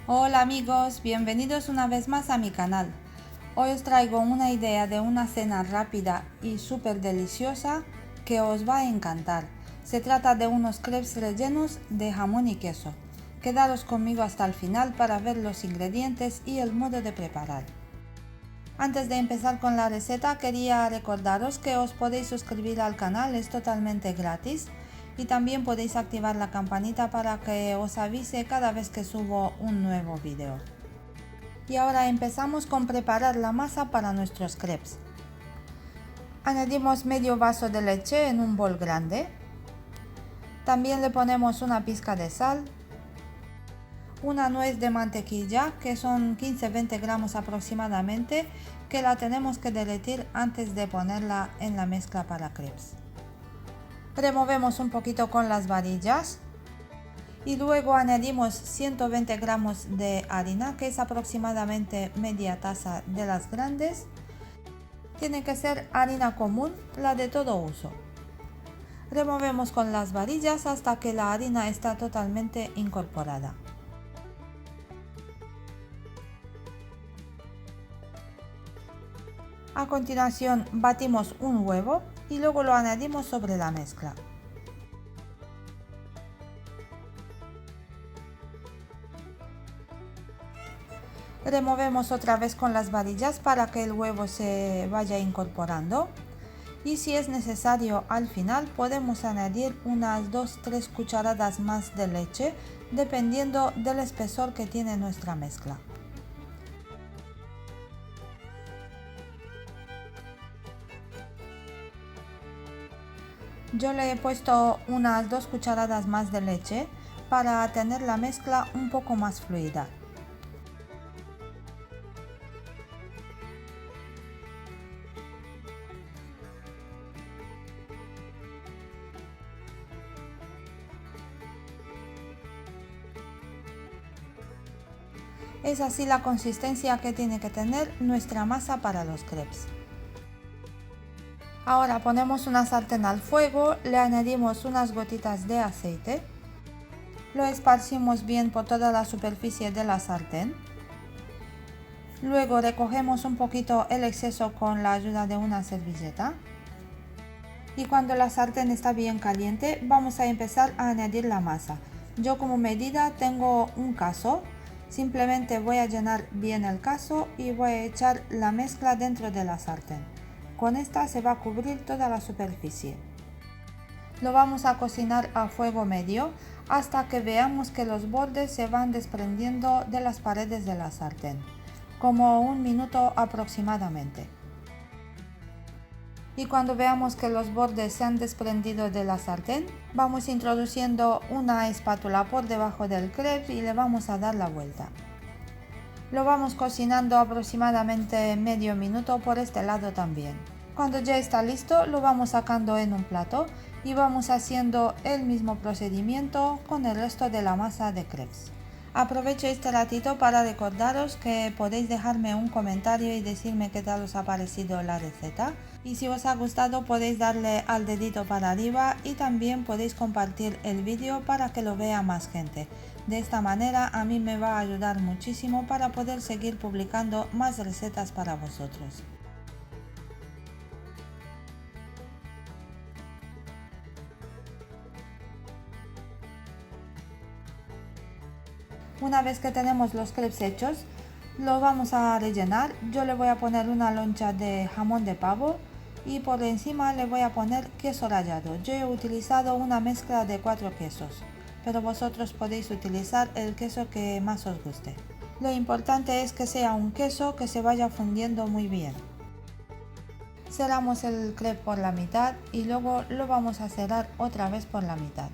Hola amigos, bienvenidos una vez más a mi canal. Hoy os traigo una idea de una cena rápida y súper deliciosa que os va a encantar. Se trata de unos crepes rellenos de jamón y queso. Quedaros conmigo hasta el final para ver los ingredientes y el modo de preparar. Antes de empezar con la receta, quería recordaros que os podéis suscribir al canal, es totalmente gratis. Y también podéis activar la campanita para que os avise cada vez que subo un nuevo vídeo. Y ahora empezamos con preparar la masa para nuestros crepes. Añadimos medio vaso de leche en un bol grande. También le ponemos una pizca de sal, una nuez de mantequilla, que son 15-20 gramos aproximadamente, que la tenemos que derretir antes de ponerla en la mezcla para crepes. Removemos un poquito con las varillas y luego añadimos 120 gramos de harina, que es aproximadamente media taza de las grandes. Tiene que ser harina común, la de todo uso. Removemos con las varillas hasta que la harina está totalmente incorporada. A continuación batimos un huevo y luego lo añadimos sobre la mezcla. Removemos otra vez con las varillas para que el huevo se vaya incorporando. Y si es necesario al final podemos añadir unas 2-3 cucharadas más de leche dependiendo del espesor que tiene nuestra mezcla. Yo le he puesto unas 2 cucharadas más de leche para tener la mezcla un poco más fluida. Es así la consistencia que tiene que tener nuestra masa para los crepes. Ahora ponemos una sartén al fuego, le añadimos unas gotitas de aceite, lo esparcimos bien por toda la superficie de la sartén. Luego recogemos un poquito el exceso con la ayuda de una servilleta. Y cuando la sartén está bien caliente, vamos a empezar a añadir la masa. Yo como medida tengo un cazo. Simplemente voy a llenar bien el cazo y voy a echar la mezcla dentro de la sartén. Con esta se va a cubrir toda la superficie. Lo vamos a cocinar a fuego medio hasta que veamos que los bordes se van desprendiendo de las paredes de la sartén, como 1 minuto aproximadamente. Y cuando veamos que los bordes se han desprendido de la sartén, vamos introduciendo una espátula por debajo del crepe y le vamos a dar la vuelta. Lo vamos cocinando aproximadamente medio minuto por este lado también. Cuando ya está listo, lo vamos sacando en un plato y vamos haciendo el mismo procedimiento con el resto de la masa de crepes. Aprovecho este ratito para recordaros que podéis dejarme un comentario y decirme qué tal os ha parecido la receta. Y si os ha gustado podéis darle al dedito para arriba y también podéis compartir el vídeo para que lo vea más gente. De esta manera a mí me va a ayudar muchísimo para poder seguir publicando más recetas para vosotros. Una vez que tenemos los crepes hechos, los vamos a rellenar. Yo le voy a poner una loncha de jamón de pavo y por encima le voy a poner queso rallado. Yo he utilizado una mezcla de 4 quesos, pero vosotros podéis utilizar el queso que más os guste. Lo importante es que sea un queso que se vaya fundiendo muy bien. Cerramos el crepe por la mitad y luego lo vamos a cerrar otra vez por la mitad.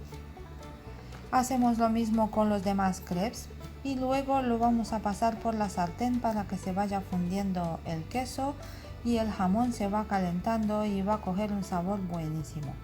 Hacemos lo mismo con los demás crepes y luego lo vamos a pasar por la sartén para que se vaya fundiendo el queso y el jamón se va calentando y va a coger un sabor buenísimo.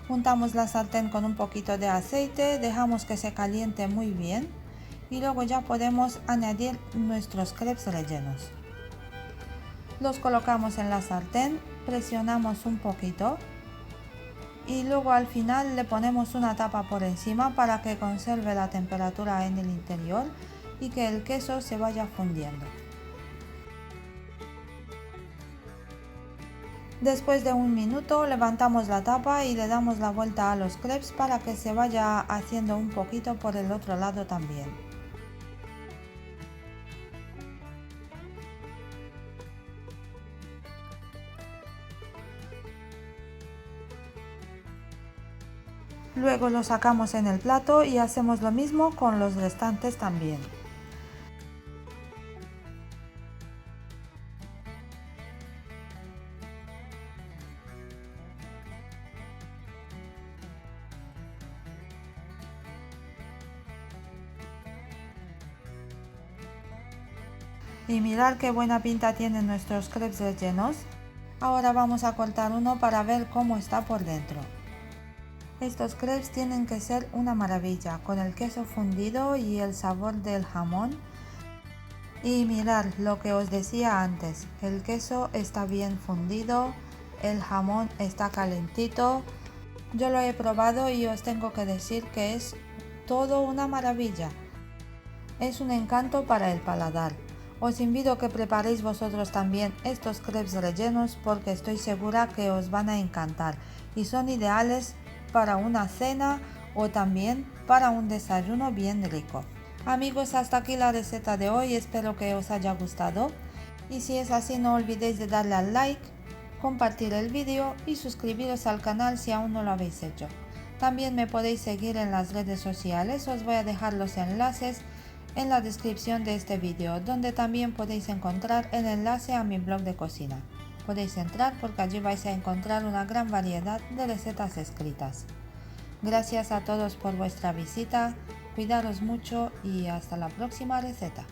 Juntamos la sartén con un poquito de aceite, dejamos que se caliente muy bien y luego ya podemos añadir nuestros crepes rellenos. Los colocamos en la sartén, presionamos un poquito y luego al final le ponemos una tapa por encima para que conserve la temperatura en el interior y que el queso se vaya fundiendo. Después de un minuto levantamos la tapa y le damos la vuelta a los crepes para que se vaya haciendo un poquito por el otro lado también. Luego lo sacamos en el plato y hacemos lo mismo con los restantes también. Y mirad qué buena pinta tienen nuestros crepes rellenos. Ahora vamos a cortar uno para ver cómo está por dentro. Estos crepes tienen que ser una maravilla, con el queso fundido y el sabor del jamón. Y mirad lo que os decía antes, el queso está bien fundido, el jamón está calentito. Yo lo he probado y os tengo que decir que es todo una maravilla. Es un encanto para el paladar. Os invito a que preparéis vosotros también estos crepes rellenos porque estoy segura que os van a encantar y son ideales para una cena o también para un desayuno bien rico. Amigos, hasta aquí la receta de hoy, espero que os haya gustado y si es así no olvidéis de darle al like, compartir el vídeo y suscribiros al canal si aún no lo habéis hecho. También me podéis seguir en las redes sociales, os voy a dejar los enlaces en la descripción de este vídeo, donde también podéis encontrar el enlace a mi blog de cocina. Podéis entrar porque allí vais a encontrar una gran variedad de recetas escritas. Gracias a todos por vuestra visita, cuidaros mucho y hasta la próxima receta.